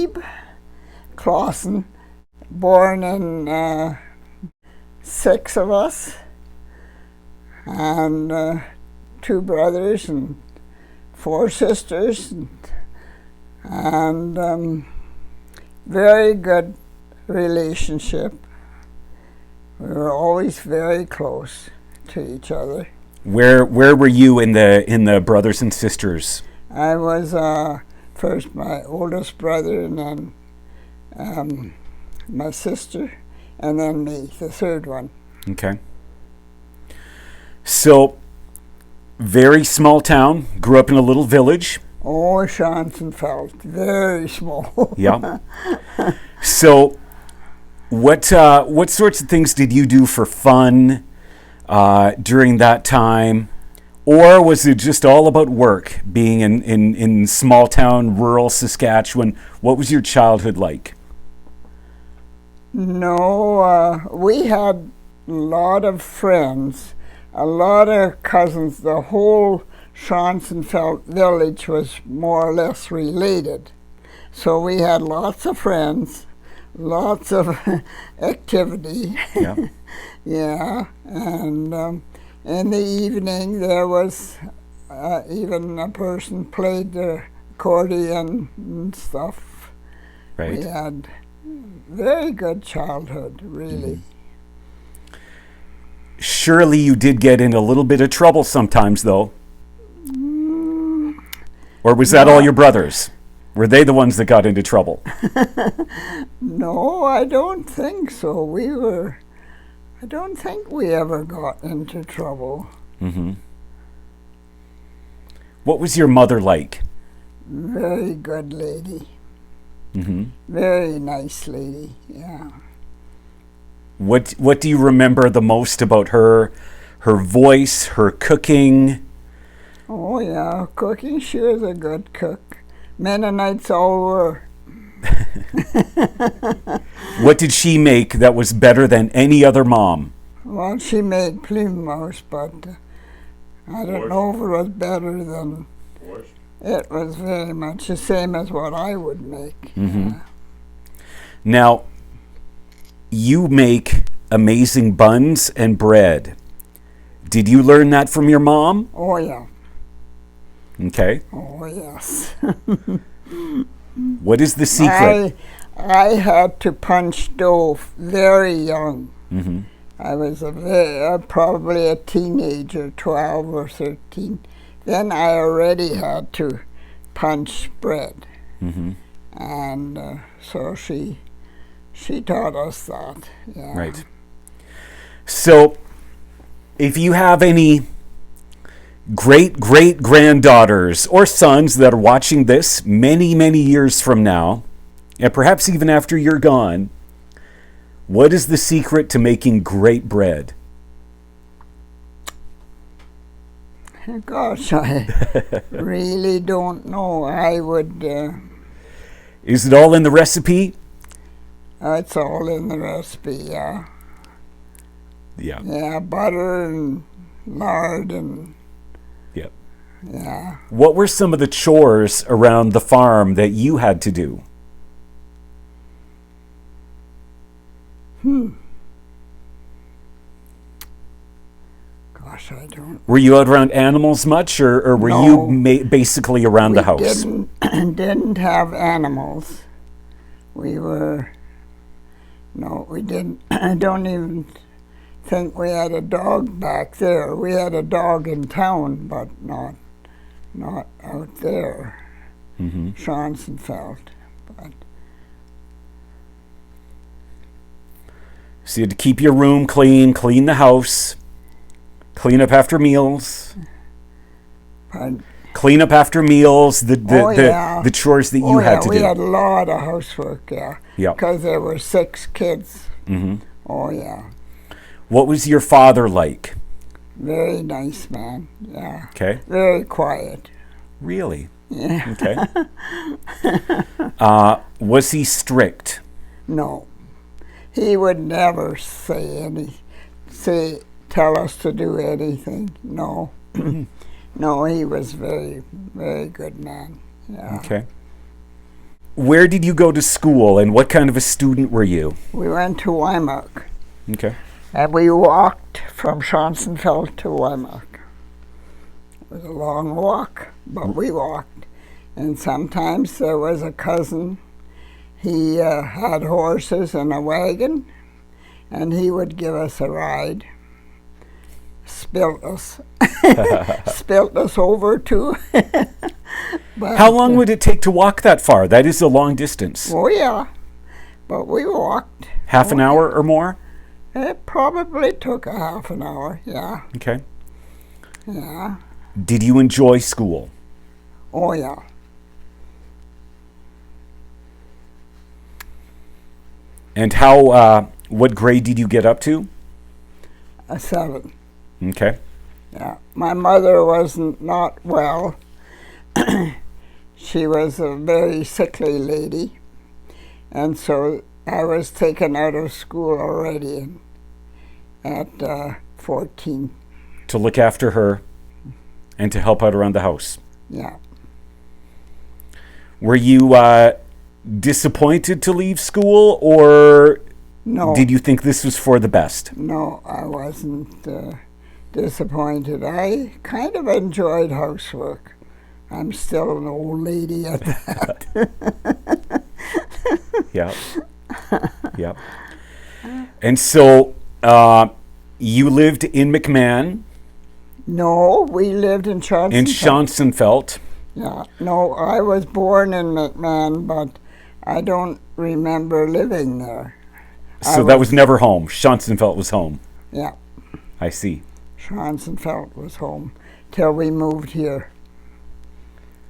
Wiebe, KLASSEN, born in 6 of us, and 2 brothers and 4 sisters, and very good relationship. We were always very close to each other. Where were you in the brothers and sisters? I was first my oldest brother, and then my sister, and then me, the third one. Okay. So, very small town, grew up in a little village. Oh, Schonzenfeld, very small. Yeah. So, what sorts of things did you do for fun during that time? Or was it just all about work, being in small town, rural Saskatchewan? What was your childhood like? No, we had a lot of friends, a lot of cousins. The whole Schonzenfeld village was more or less related. So we had lots of friends, lots of activity. Yeah. Yeah, and in the evening there was even a person played the accordion and stuff. Right. We had very good childhood, really. Surely you did get in a little bit of trouble sometimes, though. Or was that all your brothers? Were they the ones that got into trouble? No, I don't think so. I don't think we ever got into trouble. Mm-hmm. What was your mother like? Very good lady. Mm-hmm. Very nice lady, yeah. What do you remember the most about her? Her voice, her cooking? Oh yeah, cooking. She was a good cook. Mennonites all were. What did she make that was better than any other mom? Well, she made plumos, but I don't know if it was better than. It was very much the same as what I would make. Mm-hmm. Now, you make amazing buns and bread. Did you learn that from your mom? Oh yeah. Okay. Oh yes. What is the secret? I had to punch dough very young. Mm-hmm. I was probably a teenager, 12 or 13. Then I already had to punch bread. Mm-hmm. And so she taught us that. Yeah. Right. So, if you have any great-great-granddaughters or sons that are watching this many, many years from now, and perhaps even after you're gone, what is the secret to making great bread? Gosh, I really don't know. I would... Is it all in the recipe? It's all in the recipe, yeah. Yeah. Yeah, butter and lard and... Yep. Yeah. What were some of the chores around the farm that you had to do? Gosh, I don't... Were you out around animals much, or were No. you basically around the house? We didn't have animals. We were... No, we didn't. I don't even think we had a dog back there. We had a dog in town, but not out there. Mm-hmm. Schonzenfeld. But So you had to keep your room clean, clean the house, clean up after meals, pardon? clean up after meals, the chores that you had to we do. had a lot of housework, yeah. Yeah. Because there were 6 kids. Mm-hmm. Oh, yeah. What was your father like? Very nice man, yeah. Okay. Very quiet. Really? Yeah. Okay. Was he strict? No. He would never tell us to do anything. No. No, he was very, very good man. Yeah. Okay. where did you go to school, and what kind of a student were you? We went to Wymark, Okay. and we walked from Schonzenfeld to Wymark. It was a long walk, but we walked. And sometimes there was a cousin. He had horses and a wagon, and he would give us a ride. Spilt us over too. But, How long would it take to walk that far? That is a long distance. Oh yeah, but we walked. Half an hour or more? It probably took a half an hour. Yeah, Okay. yeah. Did you enjoy school? Oh yeah. And how? What grade did you get up to? A 7. Okay. Yeah. My mother wasn't not well. She was a very sickly lady, and so I was taken out of school already at 14. To look after her and to help out around the house. Yeah. Were you disappointed to leave school, or No. did you think this was for the best? No, I wasn't disappointed. I kind of enjoyed housework. I'm still an old lady at that. Yeah. Yeah. And so you lived in McMahon, No, we lived in Schonzenfeld. in Schonzenfeld. Yeah. No, I was born in McMahon, but I don't remember living there. So that was never home. Schonzenfeld was home. Yeah. I see. Schonzenfeld was home till we moved here.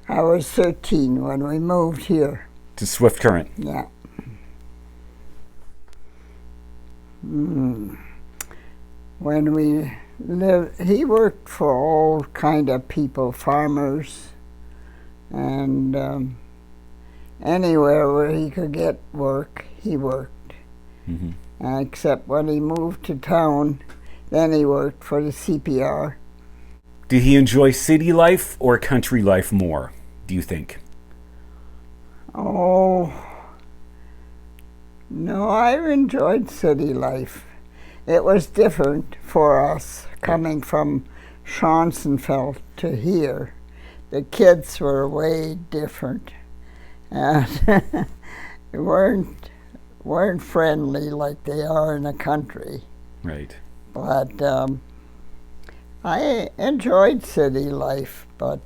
I was 13 when we moved here. To Swift Current. Yeah. When we lived, he worked for all kind of people, farmers, and anywhere where he could get work, he worked. Mm-hmm. Except when he moved to town, then he worked for the CPR. Did he enjoy city life or country life more, do you think? Oh, no, I enjoyed city life. It was different for us coming from Schonzenfeld to here. The kids were way different, and they weren't friendly like they are in the country. Right. But I enjoyed city life, but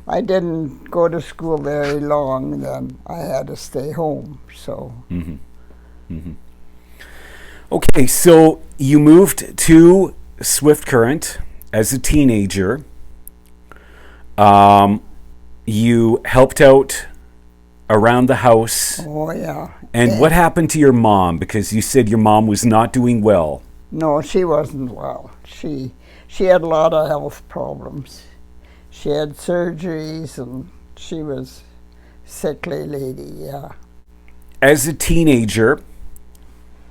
I didn't go to school very long. Then I had to stay home. So Okay, so you moved to Swift Current as a teenager. You helped out around the house. oh yeah. And what happened to your mom? Because you said your mom was not doing well. No, she wasn't well. She had a lot of health problems. She had surgeries, and she was a sickly lady. Yeah. As a teenager,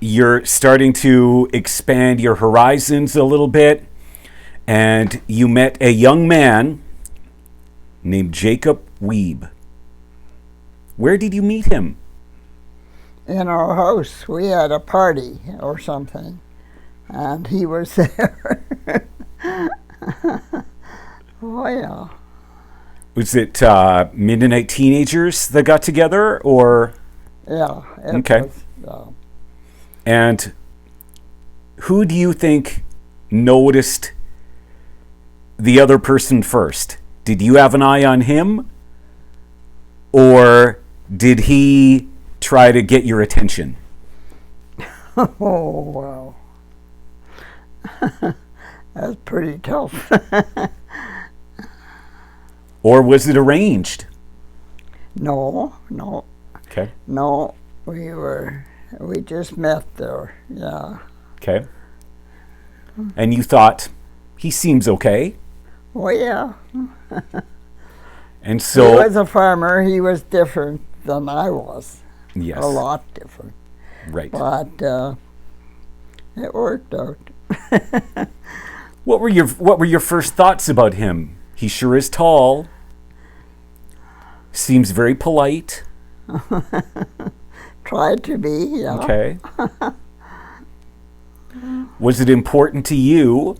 you're starting to expand your horizons a little bit, and you met a young man named Jacob Wiebe. Where did you meet him? In our house, we had a party or something, and he was there. Oh yeah. Was it Mennonite teenagers that got together, or? Yeah. It Okay. was, And who do you think noticed the other person first? Did you have an eye on him, or did he try to get your attention? oh wow. That's pretty tough. Or was it arranged? No. Okay. No, we just met there, yeah. Okay. And you thought, he seems okay. Oh yeah. And He so, was a farmer, he was different than I was. yes. A lot different. Right. But it worked out. What were your first thoughts about him? He sure is tall. Seems very polite. Tried to be, yeah. Okay. Was it important to you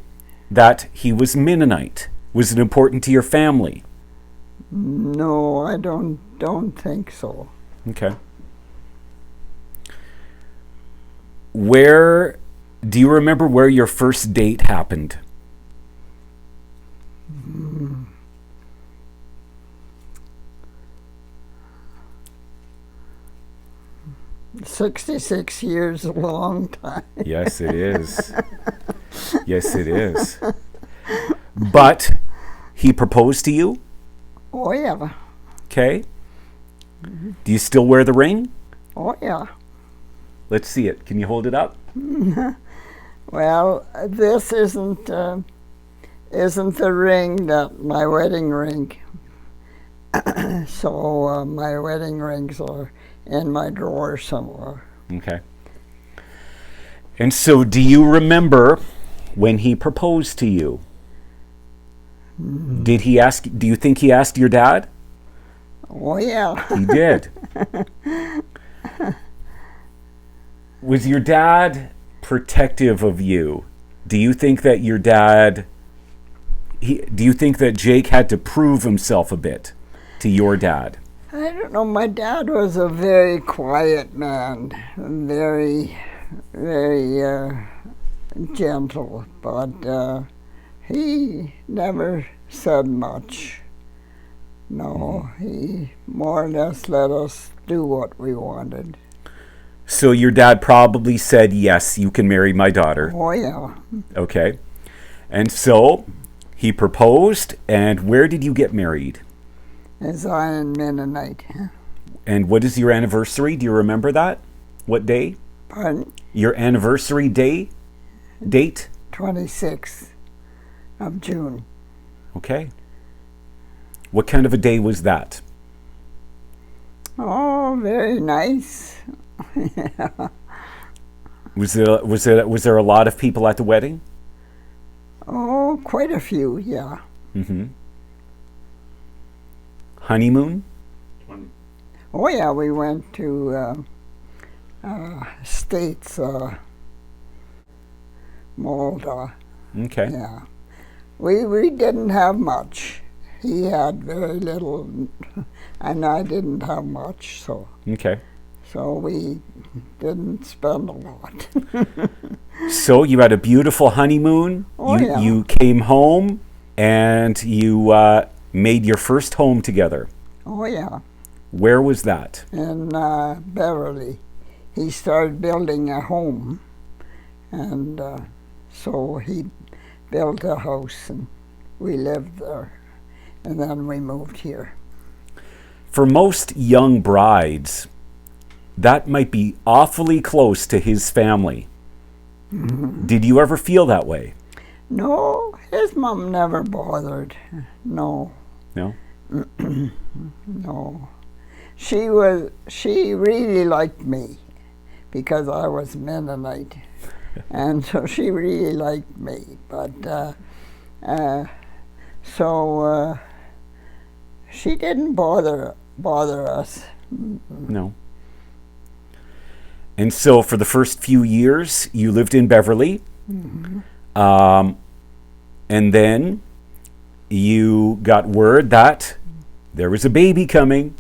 that he was Mennonite? Was it important to your family? No, I don't think so. Okay. Where do you remember where your first date happened? 66 years, a long time. Yes, it is. Yes, it is. But he proposed to you? Oh, yeah. Okay. Do you still wear the ring? Oh, yeah. Let's see it. Can you hold it up? Well, this isn't the ring that my wedding ring. So my wedding rings are in my drawer somewhere. Okay. And so do you remember when he proposed to you? Did he ask, do you think he asked your dad? Oh, yeah. He did. Was your dad protective of you? Do you think that your dad, do you think that Jake had to prove himself a bit to your dad? I don't know. My dad was a very quiet man, very, very gentle, but he never said much. No, he more or less let us do what we wanted. So your dad probably said, yes, you can marry my daughter. Oh, yeah. Okay. And so he proposed, and where did you get married? In Zion Mennonite. And what is your anniversary? Do you remember that? What day? Pardon? Your anniversary day? Date? 26th of June. Okay. What kind of a day was that? Oh, very nice. Was there a lot of people at the wedding? Oh, quite a few, yeah. Mm-hmm. Honeymoon? Oh, yeah, we went to States, Malta. Okay. Yeah. We didn't have much. He had very little, and I didn't have much, so. Okay. So we didn't spend a lot. So you had a beautiful honeymoon. Oh, yeah. You came home and you made your first home together. Oh, yeah. Where was that? In Beverly. He started building a home, and so he built a house, and we lived there, and then we moved here. For most young brides, that might be awfully close to his family. Mm-hmm. Did you ever feel that way? No, his mom never bothered. No. No? No. She really liked me because I was Mennonite. And so she really liked me. But so she didn't bother us. No. And so for the first few years, you lived in Beverly. Mm-hmm. And then you got word that there was a baby coming.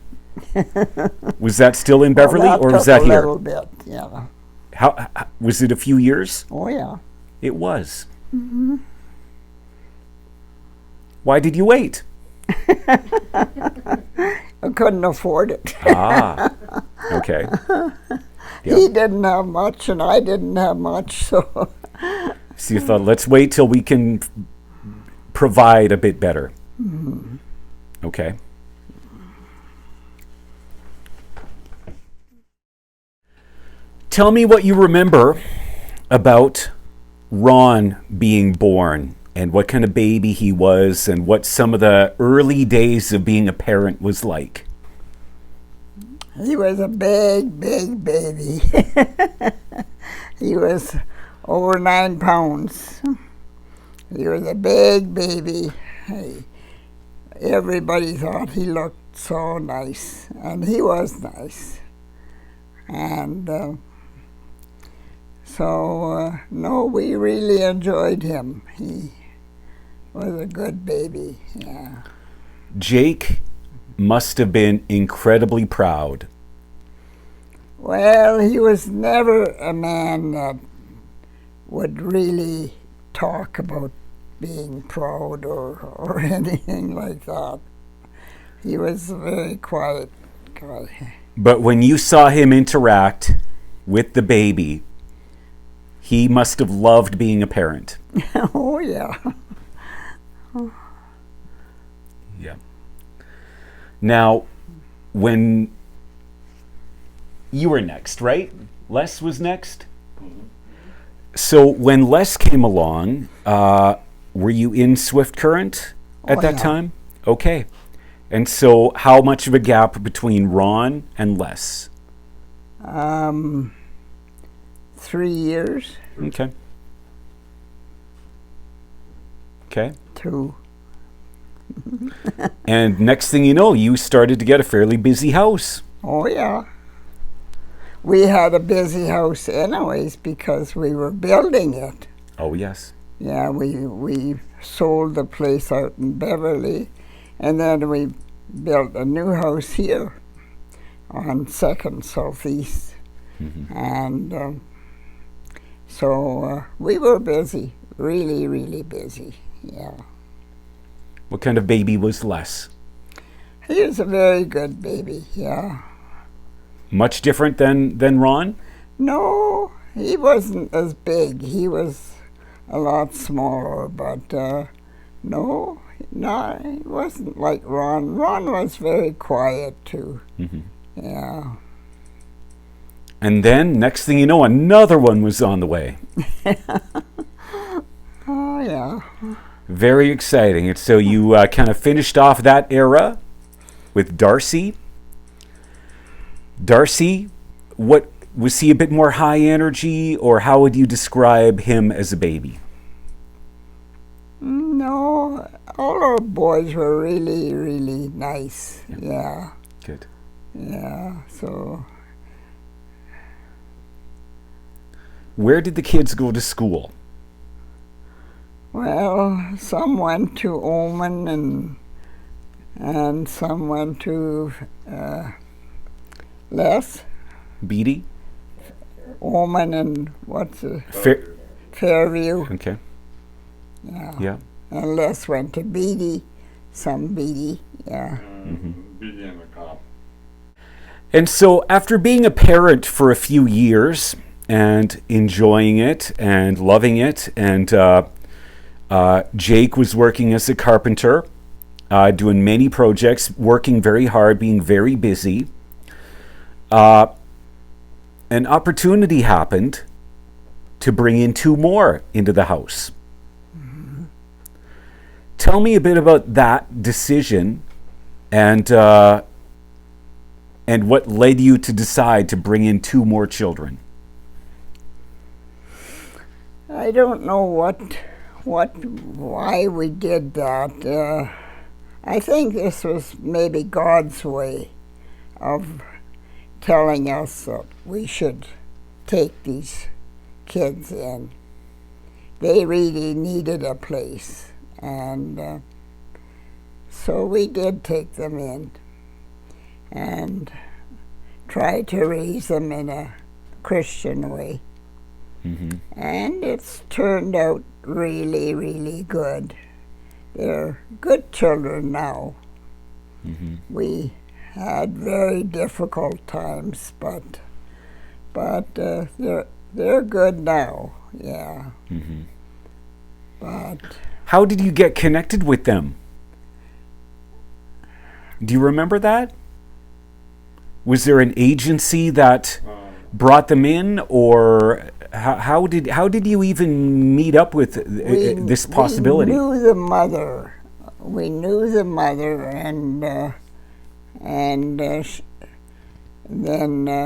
Was that still in Beverly, well, or was that here? A little bit, yeah. How was it? A few years? Oh, yeah. It was. Mm-hmm. Why did you wait? I couldn't afford it. Ah, okay. Yeah. He didn't have much, and I didn't have much, so. So you thought, let's wait till we can provide a bit better. Mm-hmm. Okay. Tell me what you remember about Ron being born and what kind of baby he was and what some of the early days of being a parent was like. He was a big, big baby. He was over 9 pounds. He was a big baby. Everybody thought he looked so nice, and he was nice. And no, we really enjoyed him. He was a good baby, yeah. Jake must have been incredibly proud. Well, he was never a man that would really talk about being proud or anything like that. He was a very quiet guy. But when you saw him interact with the baby, he must have loved being a parent. Oh, yeah. Yeah. Now, when you were next, right? Les was next? So when Les came along, were you in Swift Current at that time? Okay. And so how much of a gap between Ron and Les? 3 years. Okay. Okay. 2. And next thing you know, you started to get a fairly busy house. Oh, yeah. We had a busy house anyways because we were building it. Oh, yes. Yeah, we sold the place out in Beverly, and then we built a new house here on 2nd Southeast. And so we were busy, really, really busy, yeah. What kind of baby was Les? He was a very good baby, yeah. Much different than Ron? No, he wasn't as big. He was a lot smaller, but no, he wasn't like Ron. Ron was very quiet too. Yeah. And then, next thing you know, another one was on the way. Oh, yeah. Very exciting. And so you kind of finished off that era with Darcy. Darcy, what was he a bit more high energy, or how would you describe him as a baby? No, all our boys were really, really nice. Yeah. Good. Yeah, so. Where did the kids go to school? Well, some went to Oman and some went to Les. Beatty? Oman and what's it? Fairview. Okay. Yeah. Yeah. And Les went to Beatty, some Beatty, yeah. Beatty and the cop. And so after being a parent for a few years and enjoying it and loving it, and Jake was working as a carpenter, doing many projects, working very hard, being very busy. An opportunity happened to bring in 2 more into the house. Tell me a bit about that decision and what led you to decide to bring in 2 more children. I don't know why we did that. I think this was maybe God's way of telling us that we should take these kids in. They really needed a place, and so we did take them in and try to raise them in a Christian way. And it's turned out really, really good. They're good children now. We had very difficult times, but they're good now. Yeah. But how did you get connected with them? Do you remember that? Was there an agency that brought them in, or how did you even meet up with this possibility? We knew the mother. We knew the mother, and then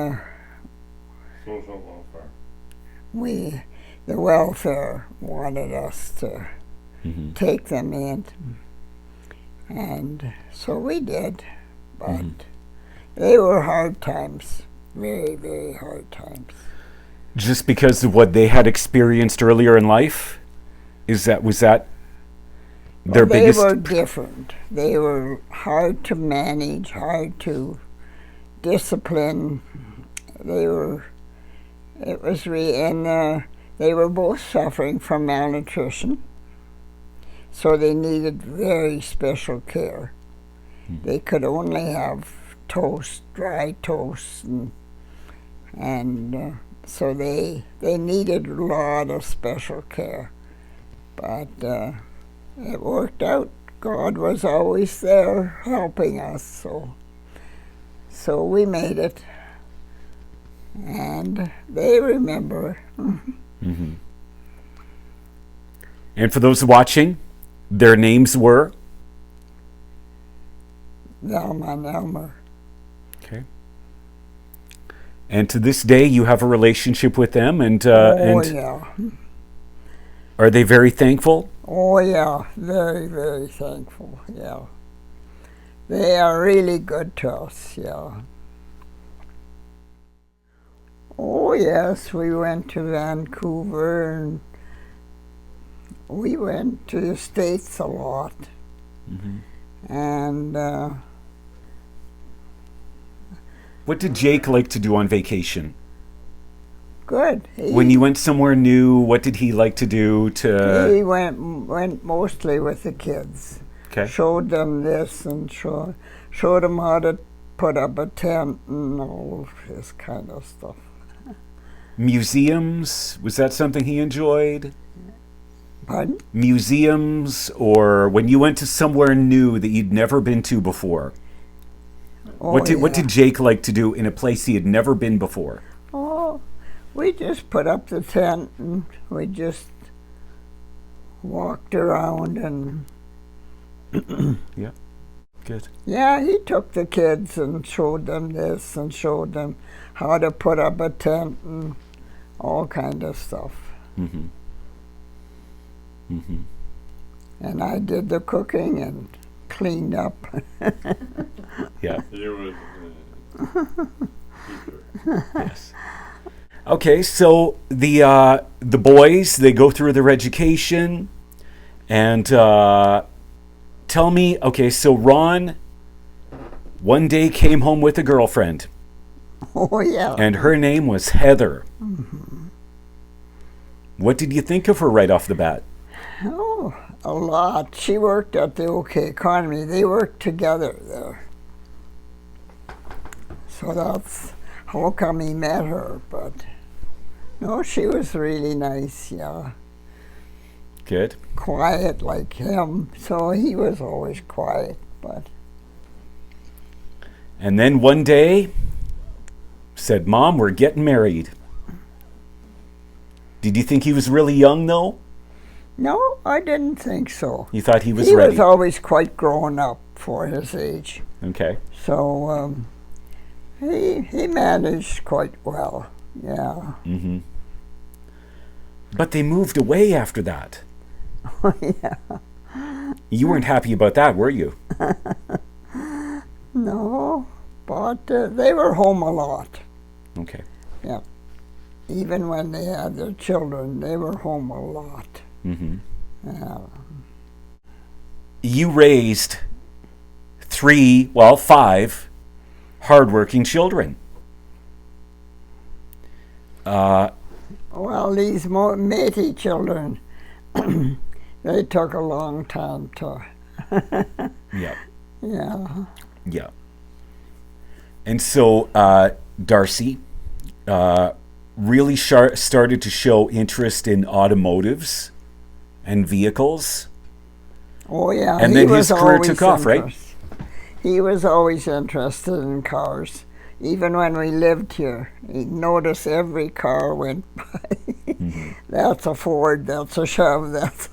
Social welfare. the welfare wanted us to take them in, and so we did. but they were hard times, very, very hard times. Just because of what they had experienced earlier in life? Was that their biggest? They were different. They were hard to manage, hard to discipline. They were both suffering from malnutrition, so they needed very special care. They could only have toast, dry toast, and so they needed a lot of special care. But it worked out. God was always there helping us, so we made it. And they remember. Mm-hmm. And for those watching, their names were? Velma and Elmer. Okay. And to this day, you have a relationship with them, and yeah. Are they very thankful? Oh, yeah, very, very thankful, yeah. They are really good to us, yeah. Oh, yes, we went to Vancouver, and we went to the States a lot. And what did Jake like to do on vacation? good. When you went somewhere new, what did he like to do He went mostly with the kids. Okay. Showed them this and showed them how to put up a tent and all this kind of stuff. Museums? Was that something he enjoyed? Pardon? Museums, or when you went to somewhere new that you'd never been to before? Oh, What did Jake like to do in a place he had never been before? Oh, we just put up the tent and we just walked around and Yeah, good. yeah, he took the kids and showed them this and showed them how to put up a tent and all kind of stuff. Mm-hmm. Mm-hmm. And I did the cooking and cleaned up. Yeah. He was teacher. Yes. Okay, so the boys, they go through their education, and tell me, okay, so Ron one day came home with a girlfriend, Oh, yeah. and her name was Heather. Mm-hmm. What did you think of her right off the bat? Oh, a lot. She worked at the OK Economy. They worked together there. So that's how come he met her. But no, she was really nice, yeah. Good. Quiet like him. So he was always quiet, but And then one day, said, Mom, we're getting married. Did you think he was really young, though? no, I didn't think so. You thought he was He ready? was always quite grown up for his age. Okay. So he managed quite well, yeah. Mm-hmm. But they moved away after that. Yeah. You weren't happy about that, were you? No, but they were home a lot. Okay. Yeah. Even when they had their children, they were home a lot. Mm-hmm. Yeah. You raised 5 hardworking children. Well, these matey children, they took a long time to. Yeah. Yeah. Yeah. And so Darcy really started to show interest in automotives and vehicles. Oh, yeah. And he then his was career always took off, right? He was always interested in cars. Even when we lived here, he'd notice every car went by. Mm-hmm. That's a Ford, that's a Chevy, that's...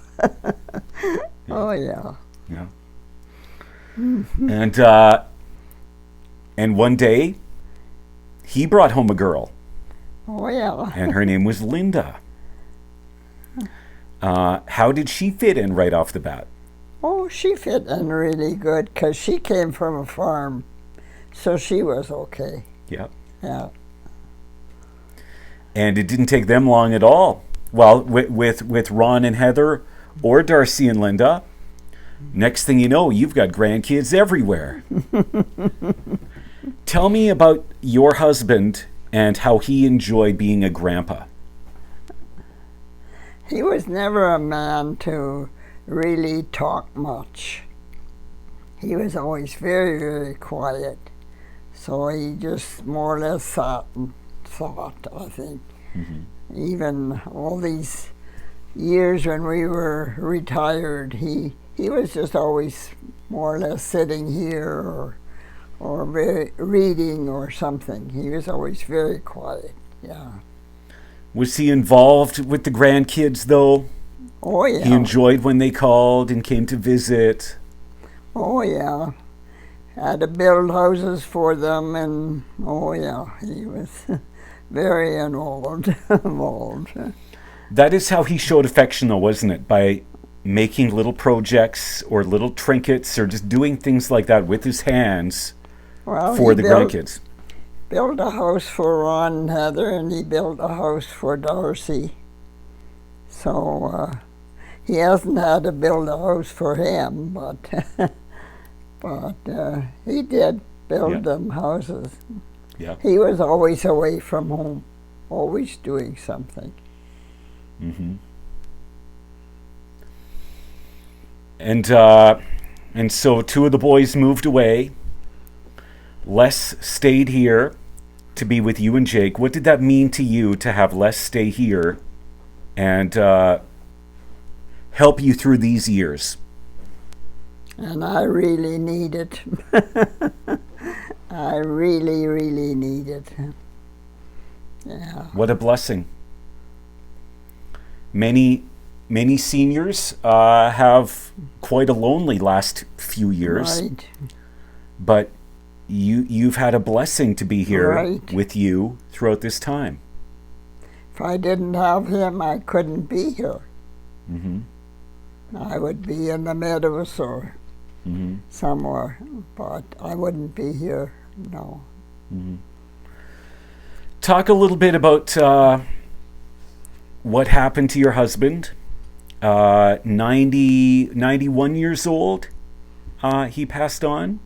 Oh, yeah. Yeah. And one day, he brought home a girl, Oh, yeah. and her name was Linda. How did she fit in right off the bat? Oh, she fit in really good because she came from a farm. So she was okay. Yeah. Yeah. And it didn't take them long at all. Well, with Ron and Heather, or Darcy and Linda, next thing you know, you've got grandkids everywhere. Tell me about your husband and how he enjoyed being a grandpa. He was never a man to really talk much. He was always very, very quiet. So he just more or less sat and thought, I think. Mm-hmm. Even all these years when we were retired, he was just always more or less sitting here or reading or something. He was always very quiet, yeah. Was he involved with the grandkids, though? Oh, yeah. He enjoyed when they called and came to visit? Oh, yeah. Had to build houses for them, and oh, yeah, he was very involved. That is how he showed affection, though, wasn't it? By making little projects or little trinkets or just doing things like that with his hands for the grandkids. Built a house for Ron and Heather, and he built a house for Darcy. So he hasn't had to build a house for him, but he did build them houses. Yeah. He was always away from home, always doing something. Mm-hmm. And so two of the boys moved away. Les stayed here to be with you and Jake. What did that mean to you to have Les stay here and help you through these years? And I really need it. I really, really need it. Yeah. What a blessing. Many seniors have quite a lonely last few years. Right. But you've had a blessing to be here right. with you throughout this time. If I didn't have him, I couldn't be here. Mm-hmm. I would be in the meadows or somewhere, but I wouldn't be here, no. Mm-hmm. Talk a little bit about what happened to your husband. 91 years old, he passed on.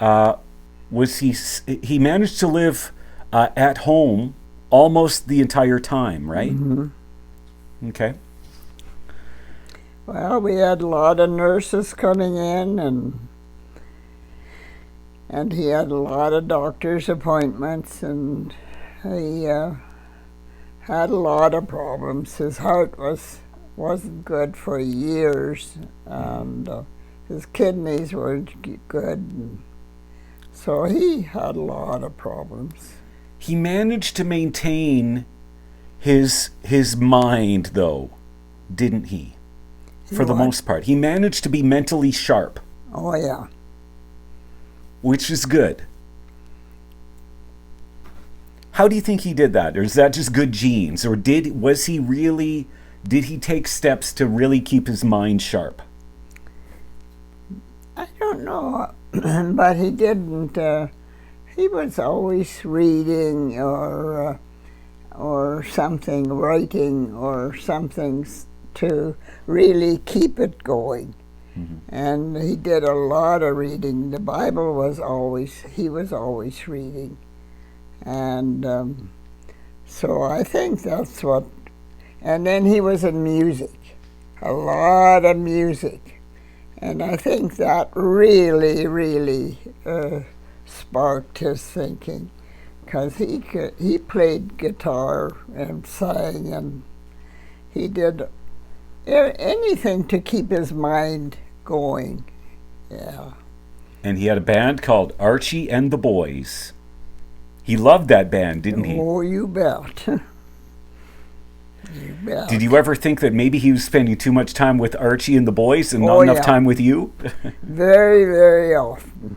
He managed to live at home almost the entire time, right? Mm-hmm. Okay. Well, we had a lot of nurses coming in, and he had a lot of doctor's appointments, and he had a lot of problems. His heart wasn't good for years, and his kidneys weren't good, and so he had a lot of problems. He managed to maintain his mind, though, didn't he? For the most part. He managed to be mentally sharp. Oh, yeah. Which is good. How do you think he did that? Or is that just good genes? Or did he take steps to really keep his mind sharp? I don't know, but he didn't. He was always reading or something, writing or something to really keep it going. Mm-hmm. And he did a lot of reading. The Bible he was always reading. And so I think that's what, and then he was in music, a lot of music. And I think that really, really sparked his thinking, because he played guitar and sang, and he did anything to keep his mind going. Yeah. And he had a band called Archie and the Boys. He loved that band, didn't he? Oh, you bet. You bet. Did you ever think that maybe he was spending too much time with Archie and the Boys and not enough time with you? Very, very often.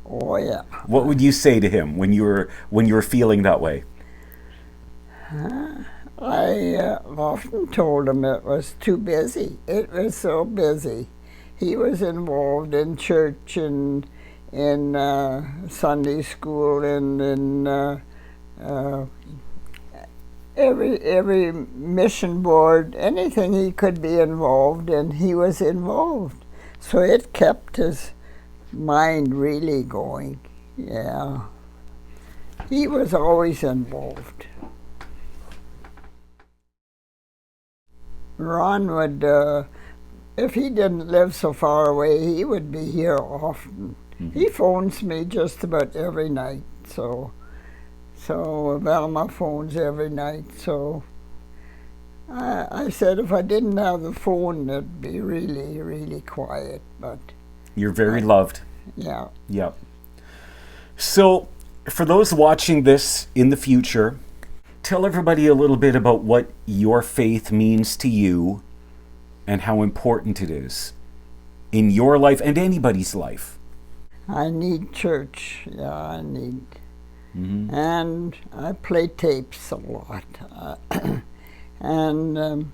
Oh, yeah. What would you say to him when you were feeling that way? I often told him it was too busy. It was so busy. he was involved in church and in Sunday school and in every mission board, anything he could be involved in, he was involved. So it kept his mind really going. Yeah. He was always involved. Ron would, if he didn't live so far away, he would be here often. Mm-hmm. He phones me just about every night, so Velma phones every night, so I said if I didn't have the phone, it'd be really, really quiet, but... You're very loved. Yeah. Yep. So, for those watching this in the future, tell everybody a little bit about what your faith means to you and how important it is in your life and anybody's life. I need church. Yeah, I need. Mm-hmm. And I play tapes a lot. And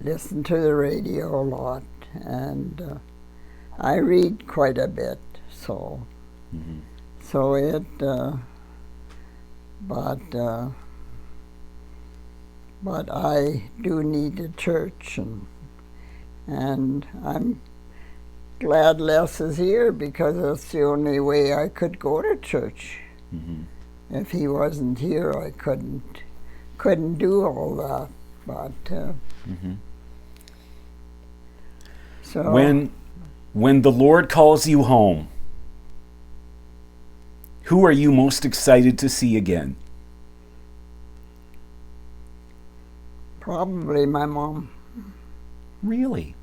listen to the radio a lot. And I read quite a bit. So, Mm-hmm. so it, but I do need a church, and I'm glad Les is here because it's the only way I could go to church. Mm-hmm. If he wasn't here, I couldn't do all that. But Mm-hmm. so when the Lord calls you home, who are you most excited to see again? probably my mom. Really?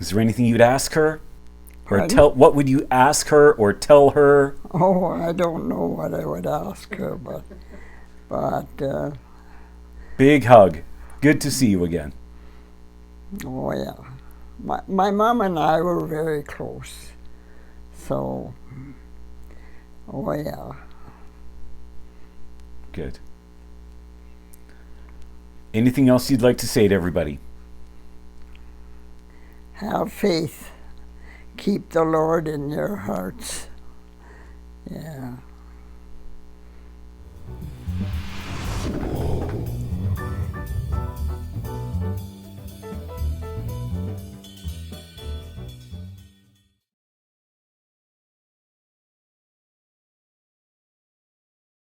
Is there anything you'd ask her? Or Pardon? what would you ask her or tell her? Oh, I don't know what I would ask her, but Big hug. Good to see you again. oh yeah, my mom and I were very close. So, oh yeah. Good. Anything else you'd like to say to everybody? Have faith. Keep the Lord in your hearts. Yeah.